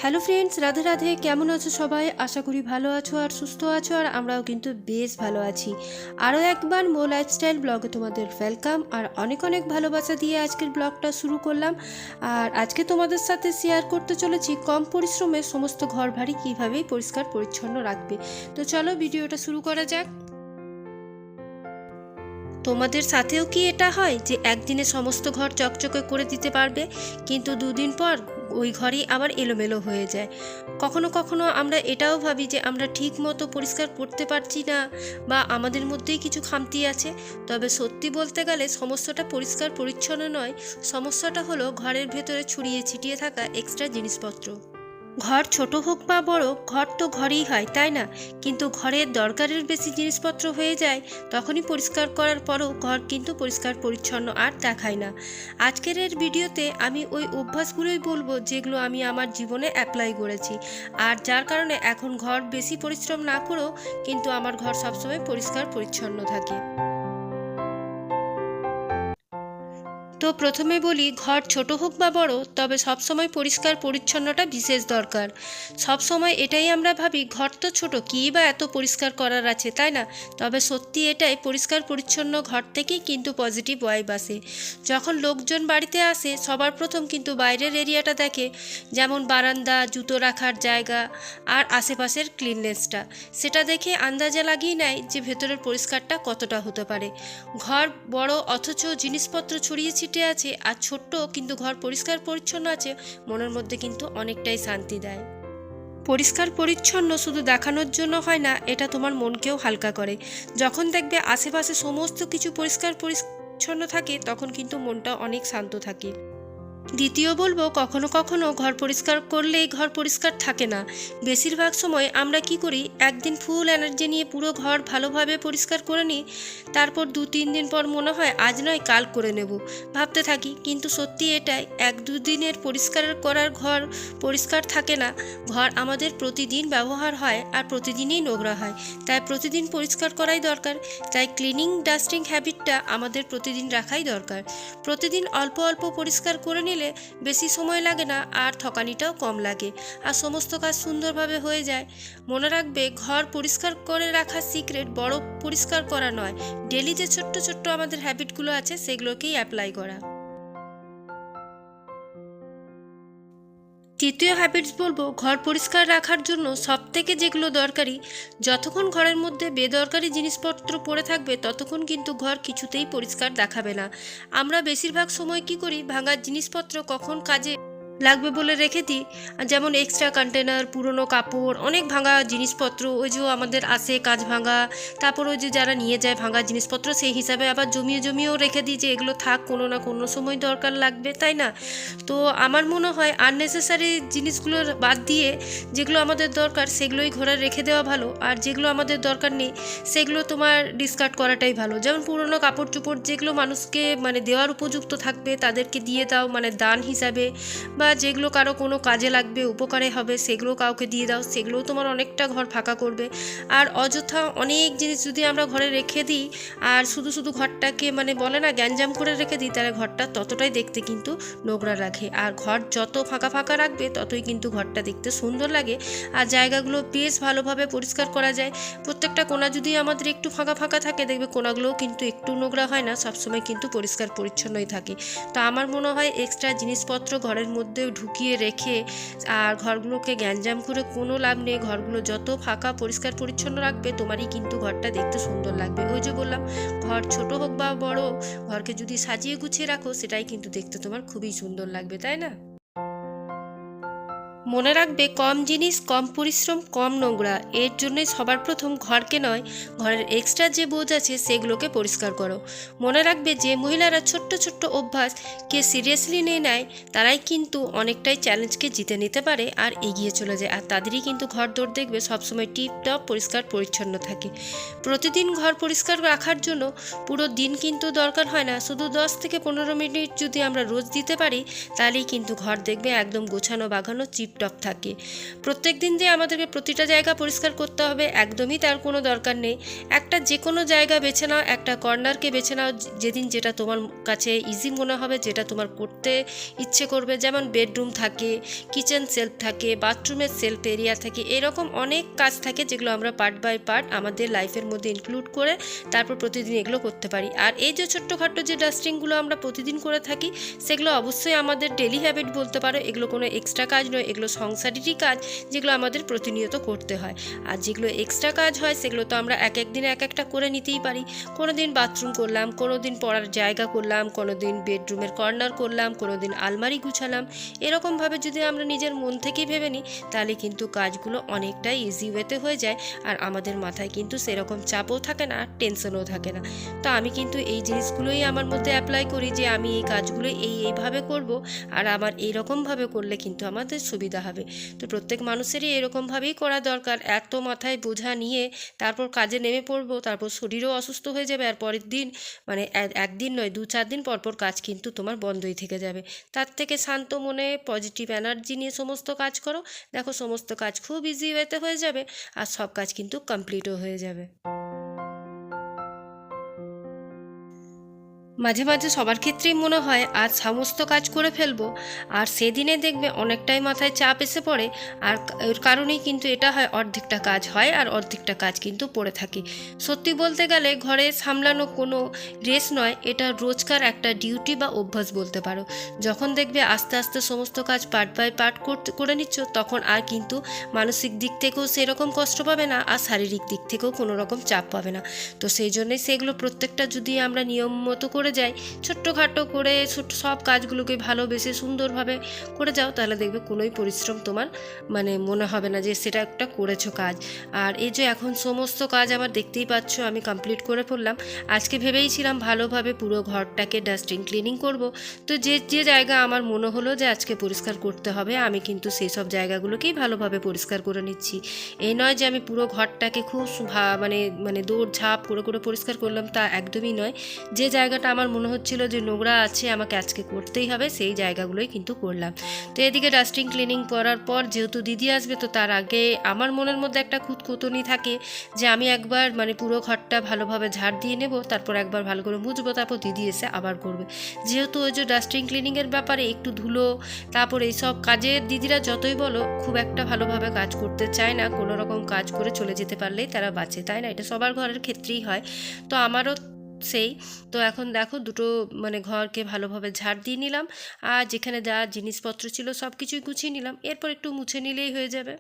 Hello friends, Radhe Radhe. কেমন আছো সবাই? আশা করি ভালো আছো আর সুস্থ আছো, আর আমরাও কিন্তু বেশ ভালো আছি। আরও একবার মো লাইফস্টাইল ব্লগে তোমাদের ওয়েলকাম আর অনেক অনেক ভালোবাসা দিয়ে আজকের ব্লগটা শুরু করলাম। আর আজকে তোমাদের সাথে শেয়ার করতে চলেছি কম পরিশ্রমে সমস্ত ঘর বাড়ি কীভাবে পরিষ্কার পরিচ্ছন্ন রাখবে। তো চলো ভিডিওটা শুরু করা যাক। তোমাদের সাথেও কি এটা হয় যে একদিনে সমস্ত ঘর চকচকে করে দিতে পারবে, কিন্তু দুদিন পর ওই ঘরই আবার এলোমেলো হয়ে যায়? কখনো কখনো আমরা এটাও ভাবি যে আমরা ঠিক মতো পরিষ্কার করতে পারছি না, বা আমাদের মধ্যেই কিছু খামতি আছে। তবে সত্যি বলতে গেলে সমস্যাটা পরিষ্কার পরিচ্ছন্ন নয়, সমস্যাটা হলো ঘরের ভেতরে ছড়িয়ে ছিটিয়ে থাকা এক্সট্রা জিনিসপত্র। ঘর ছোট হোক বা বড়, ঘর তো ঘরই হয়, তাই না? কিন্তু ঘরের দরকারের বেশি জিনিসপত্র হয়ে যায়, তখনই পরিষ্কার করার পরও ঘর কিন্তু পরিষ্কার পরিচ্ছন্ন আর দেখায় না। আজকের এর ভিডিওতে আমি ওই অভ্যাসগুলোই বলবো যেগুলো আমি আমার জীবনে অ্যাপ্লাই করেছি, আর যার কারণে এখন ঘর বেশি পরিশ্রম না করেও কিন্তু আমার ঘর সবসময় পরিষ্কার পরিচ্ছন্ন থাকে। তো প্রথমে বলি, ঘর ছোট হোক বা বড়, তবে সবসময় পরিষ্কার পরিচ্ছন্নটা বিশেষ দরকার। সবসময় এটাই আমরা ভাবি, ঘর তো ছোট, কী বা এত পরিষ্কার করার আছে, তাই না? তবে সত্যি এটাই, পরিষ্কার পরিচ্ছন্ন ঘর থেকেই কিন্তু পজিটিভ ওয়াইব আসে। যখন লোকজন বাড়িতে আসে সবার প্রথম কিন্তু বাইরের এরিয়াটা দেখে, যেমন বারান্দা, জুতো রাখার জায়গা আর আশেপাশের ক্লিননেসটা। সেটা দেখে আন্দাজা লাগিয়ে নেয় যে ভেতরের পরিষ্কারটা কতটা হতে পারে। ঘর বড় অথচ জিনিসপত্র ছড়িয়ে ছিটে আছে আর ছোট্ট কিন্তু ঘর পরিষ্কার পরিচ্ছন্ন আছে, মনের মধ্যে কিন্তু অনেকটাই শান্তি দেয়। পরিষ্কার পরিচ্ছন্ন শুধু দেখানোর জন্য হয় না, এটা তোমার মনকেও হালকা করে। যখন দেখবে আশেপাশে সমস্ত কিছু পরিষ্কার পরিচ্ছন্ন থাকে, তখন কিন্তু মনটা অনেক শান্ত থাকে। দ্বিতীয় বলবো, কখনো কখনো ঘর পরিষ্কার করলেই ঘর পরিষ্কার থাকে না। বেশিরভাগ সময় আমরা কি করি, একদিন ফুল এনার্জি নিয়ে পুরো ঘর ভালোভাবে পরিষ্কার করে নিই, তারপর 2-3 দিন পর মনে হয় আজ নয় কাল করে নেব, ভাবতে থাকি। কিন্তু সত্যি এটাই, 1-2 দিনের পরিষ্কার করার ঘর পরিষ্কার থাকে না। ঘর আমাদের প্রতিদিন ব্যবহার হয় আর প্রতিদিনই নোংরা হয়, তাই প্রতিদিন পরিষ্কার করাই দরকার। তাই ক্লিনিং ডাস্টিং হ্যাবিটটা আমাদের প্রতিদিন রাখাই দরকার। প্রতিদিন অল্প অল্প পরিষ্কার করে নিলে বেশি সময় লাগে না আর থকানিটাও কম লাগে, আর সমস্ত কাজ সুন্দরভাবে হয়ে যায়। মনে রাখবে, ঘর পরিষ্কার করে রাখার সিক্রেট বড় পরিষ্কার করা নয়, ডেলি যে ছোট্ট ছোট্ট আমাদের হ্যাবিটগুলো আছে সেগুলোকেই অ্যাপ্লাই করা। তৃতীয় হ্যাবিটস বলবো, ঘর পরিষ্কার রাখার জন্য সবথেকে যেগুলো দরকারি, যতক্ষণ ঘরের মধ্যে বেদরকারি জিনিসপত্র পড়ে থাকবে ততক্ষণ কিন্তু ঘর কিছুতেই পরিষ্কার দেখাবে না। আমরা বেশিরভাগ সময় কি করি, ভাঙার জিনিসপত্র কখন কাজে লাগবে বলে রেখে দিই, যেমন এক্সট্রা কন্টেনার, পুরনো কাপড়, অনেক ভাঙা জিনিসপত্র, ওই যে আমাদের আসে কাজ ভাঙা, তারপর ওই যে যারা নিয়ে যায় ভাঙা জিনিসপত্র, সেই হিসাবে আবার জমিয়ে জমিয়েও রেখে দিই যে এগুলো থাক, কোনো না কোনো সময় দরকার লাগবে, তাই না? তো আমার মনে হয় আননেসেসারি জিনিসগুলো বাদ দিয়ে যেগুলো আমাদের দরকার সেগুলোই ঘরে রেখে দেওয়া ভালো, আর যেগুলো আমাদের দরকার নেই সেগুলো তোমার ডিসকার্ড করাটাই ভালো। যেমন পুরনো কাপড় চোপড় যেগুলো মানুষকে দেওয়ার উপযুক্ত থাকবে তাদেরকে দিয়ে দাও, দান হিসাবে, বা যেগুলো কারো কোনো কাজে লাগবে, উপকারে হবে, সেগুলো কাউকে দিয়ে দাও, সেগুলোও তোমার অনেকটা ঘর ফাঁকা করবে। আর অযথা অনেক জিনিস যদি আমরা ঘরে রেখে দিই আর শুধু শুধু ঘরটাকে বলে না গ্যাঞ্জাম করে রেখে দিই, তাহলে ঘরটা ততটাই দেখতে কিন্তু নোংরা রাখে। আর ঘর যত ফাঁকা ফাঁকা রাখবে ততই কিন্তু ঘরটা দেখতে সুন্দর লাগে, আর জায়গাগুলো বেশ ভালোভাবে পরিষ্কার করা যায়। প্রত্যেকটা কোণা যদি আমাদের একটু ফাঁকা ফাঁকা থাকে, দেখবে কোণাগুলোও কিন্তু একটু নোংরা হয় না, সবসময় কিন্তু পরিষ্কার পরিচ্ছন্নই থাকে। তো আমার মনে হয় এক্সট্রা জিনিসপত্র ঘরের মধ্যে ঢুকিয়ে রেখে আর ঘরগুলোকে গ্যাঞ্জাম করে কোনো লাভ নেই। ঘরগুলো যত ফাঁকা পরিষ্কার পরিচ্ছন্ন রাখবে তোমারই কিন্তু ঘরটা দেখতে সুন্দর লাগবে। ওই যে বললাম, ঘর ছোট হোক বা বড়, ঘরকে যদি সাজিয়ে গুছিয়ে রাখো সেটাই কিন্তু দেখতে তোমার খুবই সুন্দর লাগবে, তাই না? মনে রাখবে, কম জিনিস কম পরিশ্রম কম নোংরা, এর জন্যই সবার প্রথম ঘরকে নয়, ঘরের এক্সট্রা যে বোঝ আছে সেগুলোকে পরিষ্কার করো। মনে রাখবে, যে মহিলারা ছোট্ট ছোট্ট অভ্যাসকে সিরিয়াসলি নিয়ে নেয় তারাই কিন্তু অনেকটাই চ্যালেঞ্জকে জিতে নিতে পারে আর এগিয়ে চলে যায়, আর তাদেরই কিন্তু ঘর দৌড় দেখবে সবসময় টিপটপ পরিষ্কার পরিচ্ছন্ন থাকে। প্রতিদিন ঘর পরিষ্কার রাখার জন্য পুরো দিন কিন্তু দরকার হয় না, শুধু 10 থেকে 15 মিনিট যদি আমরা রোজ দিতে পারি, তাহলেই কিন্তু ঘর দেখবে একদম গোছানো বাগানো চিপটপ টিপটপ থাকে। প্রত্যেক দিন যে আমাদেরকে প্রতিটা জায়গা পরিষ্কার করতে হবে একদমই তার কোনো দরকার নেই। একটা যে কোনো জায়গা বেছে নাও, একটা কর্নারকে বেছে নাও, যেদিন যেটা তোমার কাছে ইজি মনে হবে, যেটা তোমার করতে ইচ্ছে করবে। যেমন বেডরুম থাকে, কিচেন সেলফ থাকে, বাথরুমের সেলফ এরিয়া থাকে, এরকম অনেক কাজ থাকে যেগুলো আমরা পার্ট বাই পার্ট আমাদের লাইফের মধ্যে ইনক্লুড করে তারপর প্রতিদিন এগুলো করতে পারি। আর এই যে ছোট্টখাট্ট যে ডাস্টিংগুলো আমরা প্রতিদিন করে থাকি, সেগুলো অবশ্যই আমাদের ডেলি হ্যাবিট বলতে পারো। এগুলো কোনো এক্সট্রা কাজ নয়, এগুলো সংসারেরই কাজ যেগুলো আমাদের প্রতিনিয়ত করতে হয়। আর যেগুলো এক্সট্রা কাজ হয় সেগুলো তো আমরা এক এক দিনে এক একটা করে নিতেই পারি। কোনো দিন বাথরুম করলাম, কোনো দিন পড়ার জায়গা করলাম, কোনো দিন বেডরুমের কর্নার করলাম, কোনো দিন আলমারি গুছালাম। এরকমভাবে যদি আমরা নিজের মন থেকেই ভেবে নিই তাহলে কিন্তু কাজগুলো অনেকটাই ইজি ওয়েতে হয়ে যায়। আর আমাদের মাথায় কিন্তু সেরকম চাপও থাকে না, টেনশনও থাকে না। তো আমি কিন্তু এই জিনিসগুলোই আমার মধ্যে অ্যাপ্লাই করি যে আমি এই কাজগুলো এইভাবে করব, আর আমার এইরকমভাবে করলে কিন্তু আমাদের সুবিধা হবে। তো প্রত্যেক মানুষেরই এরকমভাবেই করা দরকার। এত মাথায় বোঝা নিয়ে তারপর কাজে নেমে পড়বো, তারপর শরীরও অসুস্থ হয়ে যাবে, আর পরের দিন মানে একদিন নয় 2-4 দিন পরপর কাজ কিন্তু তোমার বন্ধই থেকে যাবে। তার থেকে শান্ত মনে পজিটিভ এনার্জি নিয়ে সমস্ত কাজ করো, দেখো সমস্ত কাজ খুব ইজি ওয়েতে হয়ে যাবে, আর সব কাজ কিন্তু কমপ্লিটও হয়ে যাবে। মাঝে মাঝে সবার ক্ষেত্রেই মনে হয় আজ সমস্ত কাজ করে ফেলবো, আর সেদিনে দেখবে অনেকটাই মাথায় চাপ এসে পড়ে। আর এর কারণেই কিন্তু এটা হয়, অর্ধেকটা কাজ হয় আর অর্ধেকটা কাজ কিন্তু পড়ে থাকে। সত্যি বলতে গেলে ঘরে সামলানো কোনো রেস নয়, এটা রোজকার একটা ডিউটি বা অভ্যাস বলতে পারো। যখন দেখবে আস্তে আস্তে সমস্ত কাজ পার্ট বাই পার্ট করে নিচ্ছ, তখন আর কিন্তু মানসিক দিক থেকেও সেরকম কষ্ট পাবে না, আর শারীরিক দিক থেকেও কোনো রকম চাপ পাবে না। তো সেই জন্যই সেগুলো প্রত্যেকটা যদি আমরা নিয়ম মতো করে যাই, ছোট্টখাটো করে সব কাজগুলোকে ভালোবেসে সুন্দরভাবে করে যাও, তাহলে দেখবে কোনোই পরিশ্রম তোমার মানে মনে হবে না যে সেটা একটা করেছো কাজ। আর এই যে এখন সমস্ত কাজ আমার দেখতেই পাচ্ছ আমি কমপ্লিট করে ফেললাম। আজকে ভেবেইছিলাম ভালোভাবে পুরো ঘরটাকে ডাস্টিং ক্লিনিং করব। তো যে যে জায়গা আমার মনে হলো যে আজকে পরিষ্কার করতে হবে, আমি কিন্তু সেই সব জায়গাগুলোকেই ভালোভাবে পরিষ্কার করে নিচ্ছি। এই নয় যে আমি পুরো ঘরটাকে খুব মানে মানে দৌড় ঝাঁপ করে করে পরিষ্কার করলাম, তা একদমই নয়। যে জায়গাটা আমার মনে হচ্ছিল যে নোংরা আছে, আমাকে আজকে করতেই হবে, সেই জায়গাগুলোই কিন্তু করলাম। তো এদিকে ডাস্টিং ক্লিনিং করার পর যেহেতু দিদি আসবে, তো তার আগে আমার মনের মধ্যে একটা খুঁতখুঁতুনি থাকে যে আমি একবার মানে পুরো ঘরটা ভালোভাবে ঝাড় দিয়ে নেব, তারপর একবার ভালো করে মুছবো, তারপর দিদি এসে আবার করবে। যেহেতু ওই যে ডাস্টিং ক্লিনিংয়ের ব্যাপারে একটু ধুলো, তারপর এইসব কাজের দিদিরা যতই বলো খুব একটা ভালোভাবে কাজ করতে চায় না, কোনো রকম কাজ করে চলে যেতে পারলেই তারা বাঁচে, তাই না? এটা সবার ঘরের ক্ষেত্রেই হয়, তো আমারও সেই। তো এখন দেখো দুটো মানে ঘরকে ভালোভাবে ঝাড় দিয়ে নিলাম, আর যেখানে যা জিনিসপত্র ছিল সব কিছুই গুছিয়ে নিলাম, এরপর একটু মুছে নিলেই হয়ে যাবে।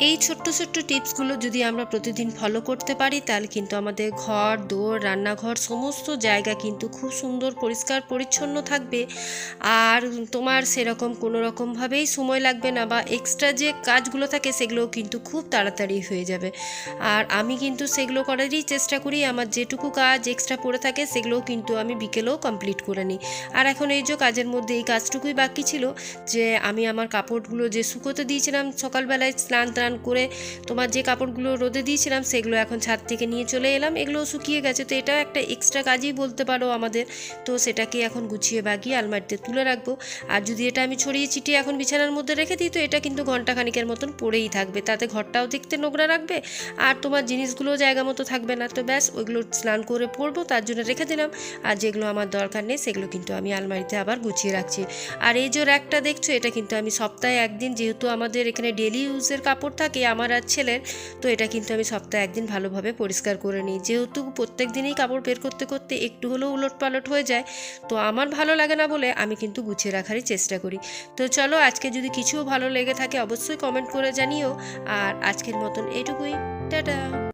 এই ছোট্ট ছোট্ট টিপসগুলো যদি আমরা প্রতিদিন ফলো করতে পারি, তাহলে কিন্তু আমাদের ঘর দোর রান্নাঘর সমস্ত জায়গা কিন্তু খুব সুন্দর পরিষ্কার পরিচ্ছন্ন থাকবে। আর তোমার সেরকম কোনো রকমভাবেই সময় লাগবে না, বা এক্সট্রা যে কাজগুলো থাকে সেগুলোও কিন্তু খুব তাড়াতাড়ি হয়ে যাবে। আর আমি কিন্তু সেগুলো করারই চেষ্টা করি, আমার যেটুকু কাজ এক্সট্রা পড়ে থাকে সেগুলোও কিন্তু আমি বিকেলেও কমপ্লিট করে নিই। আর এখন এই যে কাজের মধ্যে এই কাজটুকুই বাকি ছিল, যে আমি আমার কাপড়গুলো যে শুকোতে দিয়েছিলাম সকালবেলায় স্নান করে তোমার যে কাপড়গুলো রোদে দিয়েছিলাম সেগুলো এখন ছাদ থেকে নিয়ে চলে এলাম, এগুলো শুকিয়ে গেছে। তো এটা একটা এক্সট্রা কাজই বলতে পারো আমাদের। তো সেটাকে এখন গুছিয়ে বাগিয়ে আলমারিতে তুলে রাখবো। আর যদি এটা আমি ছড়িয়ে ছিটিয়ে এখন বিছানার মধ্যে রেখে দিই, তো এটা কিন্তু ঘন্টাখানিকের মতন পড়েই থাকবে, তাতে ঘরটাও দেখতে নোংরা রাখবে আর তোমার জিনিসগুলোও জায়গা মতো থাকবে না। তো ব্যাস ওইগুলো স্নান করে পরবো তার জন্য রেখে দিলাম, আর যেগুলো আমার দরকার নেই সেগুলো কিন্তু আমি আলমারিতে আবার গুছিয়ে রাখছি। আর এই যে র্যাকটা দেখছো, এটা কিন্তু আমি সপ্তাহে একদিন, যেহেতু আমাদের এখানে ডেলি ইউজের কাপড় থাকে আমার আর ছেলের, তো এটা কিন্তু আমি সপ্তাহে একদিন ভালোভাবে পরিষ্কার করে নিই। যেহেতু প্রত্যেক দিনই কাপড় বের করতে করতে একটু হলেও উলটপালট হয়ে যায়, তো আমার ভালো লাগে না বলে আমি কিন্তু গুছিয়ে রাখারই চেষ্টা করি। তো চলো, আজকে যদি কিছুও ভালো লেগে থাকে অবশ্যই কমেন্ট করে জানিও। আর আজকের মতন এইটুকুই, টাটা।